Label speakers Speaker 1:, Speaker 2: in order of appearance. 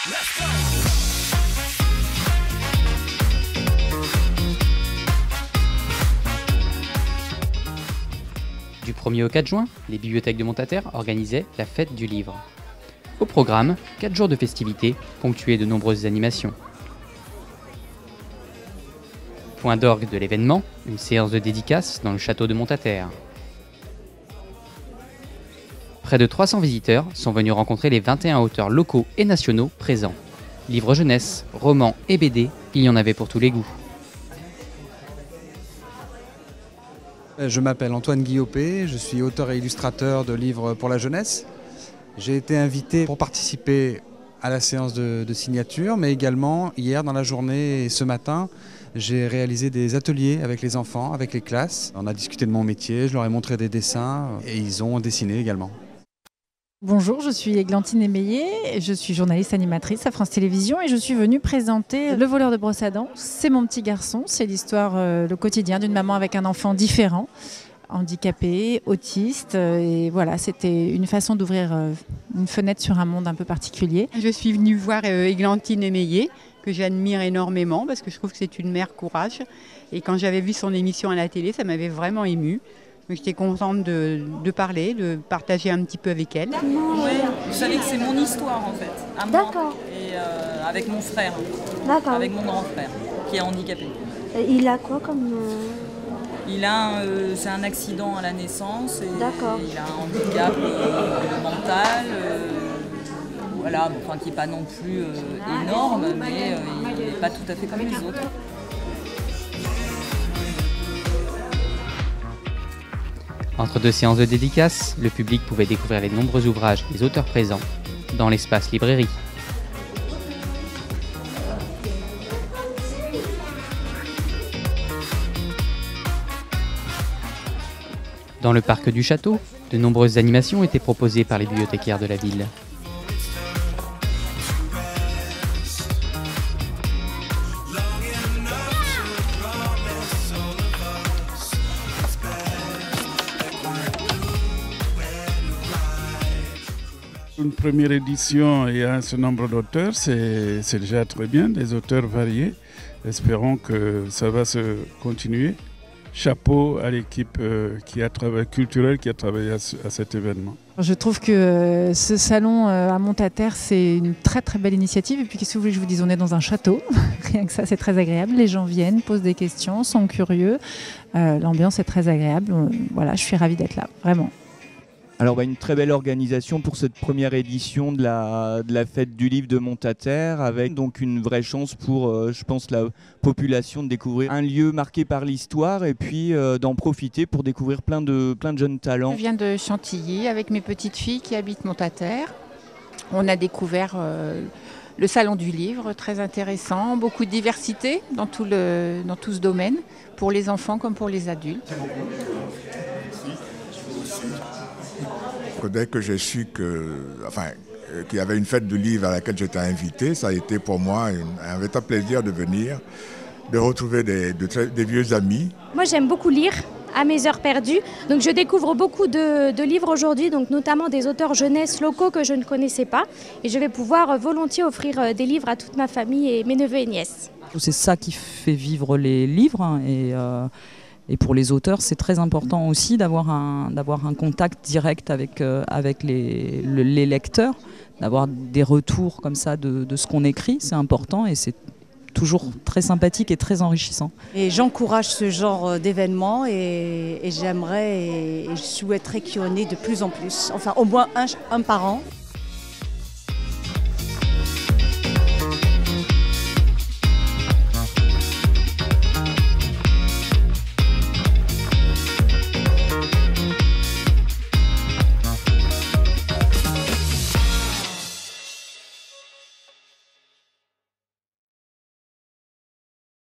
Speaker 1: Du 1er au 4 juin, les bibliothèques de Montataire organisaient la fête du livre. Au programme, 4 jours de festivités, ponctués de nombreuses animations. Point d'orgue de l'événement, une séance de dédicace dans le château de Montataire. Près de 300 visiteurs sont venus rencontrer les 21 auteurs locaux et nationaux présents. Livres jeunesse, romans et BD, il y en avait pour tous les goûts.
Speaker 2: Je m'appelle Antoine Guillopé, je suis auteur et illustrateur de livres pour la jeunesse. J'ai été invité pour participer à la séance de signature, mais également hier dans la journée et ce matin, j'ai réalisé des ateliers avec les enfants, avec les classes. On a discuté de mon métier, je leur ai montré des dessins et ils ont dessiné également.
Speaker 3: Bonjour, je suis Églantine Émeillé, je suis journaliste animatrice à France Télévisions et je suis venue présenter Le voleur de brosse à dents. C'est mon petit garçon, c'est l'histoire, le quotidien d'une maman avec un enfant différent, handicapé, autiste. Et voilà, c'était une façon d'ouvrir une fenêtre sur un monde un peu particulier.
Speaker 4: Je suis venue voir Églantine Émeillé, que j'admire énormément parce que je trouve que c'est une mère courage. Et quand j'avais vu son émission à la télé, ça m'avait vraiment émue. J'étais contente de parler, de partager un petit peu avec elle.
Speaker 5: Oui, vous savez que c'est mon histoire en fait, à moi.
Speaker 6: D'accord.
Speaker 5: Et avec mon frère, avec mon grand frère, qui est handicapé.
Speaker 6: Il a quoi comme...
Speaker 5: C'est un accident à la naissance et
Speaker 6: D'accord.
Speaker 5: il a un handicap mental, voilà, enfin, qui n'est pas non plus énorme, mais il n'est pas tout à fait comme les autres.
Speaker 1: Entre deux séances de dédicaces, le public pouvait découvrir les nombreux ouvrages des auteurs présents dans l'espace librairie. Dans le parc du château, de nombreuses animations étaient proposées par les bibliothécaires de la ville.
Speaker 7: Une première édition et un certain nombre d'auteurs, c'est déjà très bien, des auteurs variés. Espérons que ça va se continuer. Chapeau à l'équipe culturelle qui a travaillé à cet événement.
Speaker 3: Je trouve que ce salon à Montataire, c'est une très très belle initiative. Et puis qu'est-ce que vous voulez que je vous dise, on est dans un château. Rien que ça, c'est très agréable. Les gens viennent, posent des questions, sont curieux. L'ambiance est très agréable. Voilà, je suis ravie d'être là, vraiment.
Speaker 8: Alors une très belle organisation pour cette première édition de la fête du livre de Montataire, avec donc une vraie chance pour, je pense, la population de découvrir un lieu marqué par l'histoire et puis d'en profiter pour découvrir plein de jeunes talents.
Speaker 4: Je viens de Chantilly avec mes petites filles qui habitent Montataire. On a découvert le salon du livre, très intéressant, beaucoup de diversité dans tout ce domaine, pour les enfants comme pour les adultes.
Speaker 9: Dès que j'ai su qu'il y avait une fête du livre à laquelle j'étais invité, ça a été pour moi un véritable plaisir de venir, de retrouver des vieux amis.
Speaker 6: Moi j'aime beaucoup lire à mes heures perdues, donc je découvre beaucoup de livres aujourd'hui, donc notamment des auteurs jeunesse locaux que je ne connaissais pas, et je vais pouvoir volontiers offrir des livres à toute ma famille et mes neveux et nièces.
Speaker 10: C'est ça qui fait vivre les livres et pour les auteurs, c'est très important aussi d'avoir un contact direct avec les lecteurs, d'avoir des retours comme ça de ce qu'on écrit, c'est important et c'est toujours très sympathique et très enrichissant.
Speaker 11: Et j'encourage ce genre d'événements et j'aimerais et je souhaiterais qu'il y en ait de plus en plus, enfin au moins un par an.